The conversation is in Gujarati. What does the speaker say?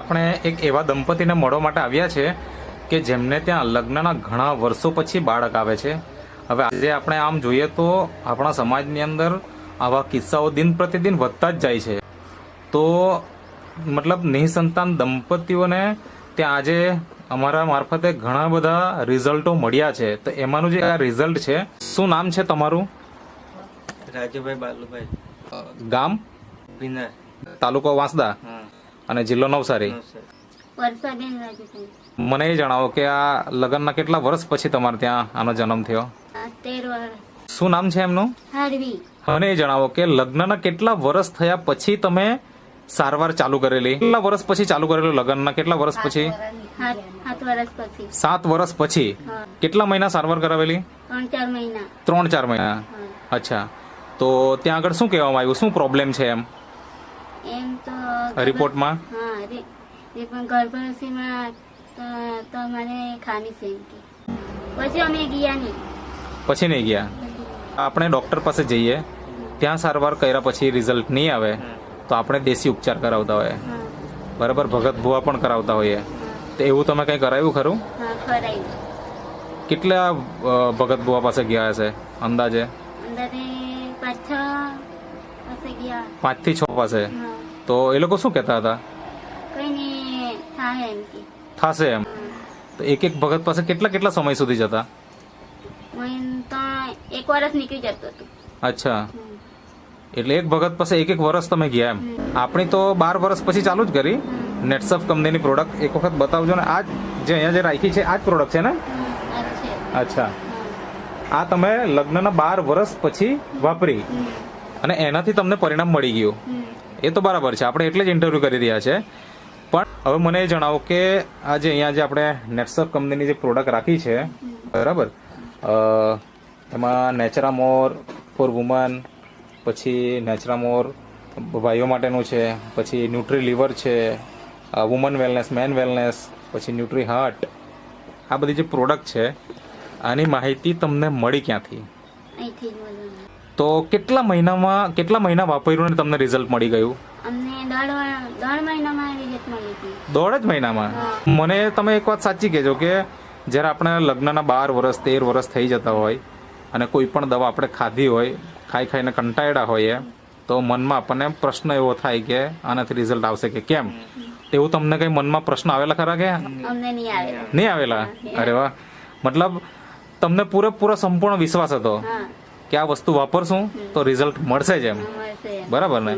આપણે એક એવા દંપતીને મળવા માટે આવ્યા છે કે જેમને ત્યાં લગ્નના ઘણા વર્ષો પછી બાળક આવે છે. હવે આજે આપણે આમ જોઈએ તો આપણા સમાજની અંદર આવા કિસ્સાઓ દિન પ્રતિદિન વધતા જ જાય છે. તો મતલબ નિસંતાન દંપતીઓને ત્યાં આજે અમારા મારફતે ઘણા બધા રિઝલ્ટો મળ્યા છે. તો એમાંનું જે આ રિઝલ્ટ છે, શું નામ છે તમારું? રાજુભાઈ બાલુભાઈ, ગામ ભીનાર, તાલુકો વાંસદા અને જિલ્લો નવસારી. વર્ષાબેન રાજુભાઈ. મને એ જણાવો કે આ લગ્નના કેટલા વર્ષ પછી તમારે ત્યાં આનો જન્મ થયો? 13 વર્ષ. શું નામ છે એમનું? હાર્વી. મને એ જણાવો કે લગ્નના કેટલા વર્ષ થયા પછી તમે સારવાર ચાલુ કરેલી? કેટલા વર્ષ પછી ચાલુ કરેલું લગ્નના કેટલા વર્ષ પછી? 7 વર્ષ પછી. 7 વર્ષ પછી. હા. કેટલા મહિના સારવાર કરાવેલી? 3-4 મહિના. 3-4 મહિના. અચ્છા, તો ત્યાં આગળ શું કહેવામાં આવ્યું, શું પ્રોબ્લેમ છે એમ એમ તો રિપોર્ટમાં? હા, પણ ગર્ભરસીમાં તો મને ખામી છે એમ કે. પછી અમે ગયા નહીં. પછી નહીં ગયા? આપણે ડૉક્ટર પાસે જઈએ, ત્યાં સારવાર કર્યા પછી રિઝલ્ટ નહીં આવે તો આપણે દેશી ઉપચાર કરાવતા હોઈએ, હા. બરાબર? ભગત ભુવા પણ કરાવતા હોઈએ. તો એવું તમે કંઈ કરાવ્યું ખરું? હા, ખરાયું. કેટલા ભગત ભુવા પાસે ગયા હશે અંદાજે? અંદાજે 5-6 પાસે ગયા. 5 થી 6 પાસે. હા. તો એ લોકો શું કહેતા હતા? કઈ નહીં થાય એમ કે. થશે એમ? તો એક ભગત પાસે કેટલા સમય સુધી જતા? મને તો 1 વર્ષ નીકળી જતો હતો. અચ્છા, એટલે એક ભગત પાસે એક વર્ષ તમે ગયા એમ. આપણી તો 12 વર્ષ પછી ચાલુ જ કરી. નેટસફ કંપનીની પ્રોડક્ટ એક વખત બતાવજો ને. આ જે અહીંયા જે રાખી છે આ જ પ્રોડક્ટ છે ને? અચ્છા, આ તમે લગ્નના 12 વર્ષ પછી વાપરી અને એનાથી તમને પરિણામ મળી ગયું. એ તો બરાબર છે, આપણે એટલે જ ઇન્ટરવ્યુ કરી રહ્યા છે. પણ હવે મને એ જણાવો કે આ જે અહીંયા જે આપણે નેટસફ કંપનીની જે પ્રોડક્ટ રાખી છે, બરાબર, એમાં નેચરામોર ફોર વુમન, પછી નેચરામોર ભાઈઓ માટેનું છે, પછી ન્યુટ્રી લીવર છે, વુમન વેલનેસ, મેન વેલનેસ, પછી ન્યુટ્રી હાર્ટ, આ બધી જે પ્રોડક્ટ છે આની માહિતી તમને મળી ક્યાંથી? અહીંથી જ મળ્યું. તો કેટલા મહિના વાપર્યું ને તમને રિઝલ્ટ મળી ગયું? અમને 10 મહિનામાં રિઝલ્ટ મળી ગયું. 1.5 જ મહિનામાં? મને તમે એક વાત સાચી કહેજો કે જ્યારે આપણે લગ્નના 12 વર્ષ 13 વર્ષ થઈ જતા હોય અને કોઈ પણ દવા આપણે ખાધી હોય, ખાઈને કંટાળ્યા હોઈએ, તો મનમાં આપણને પ્રશ્ન એવો થાય કે આનાથી રિઝલ્ટ આવશે કે કેમ? એવું તમને કઈ મનમાં પ્રશ્ન આવેલા ખરા કે? અમને નહીં આવેલા. નહીં આવેલા? અરે વાહ, મતલબ તમને પૂરેપૂરો સંપૂર્ણ વિશ્વાસ હતો હા, કે આ વસ્તુ વાપરશું તો રિઝલ્ટ મળશે જ એમ, મળશે. બરાબર ને?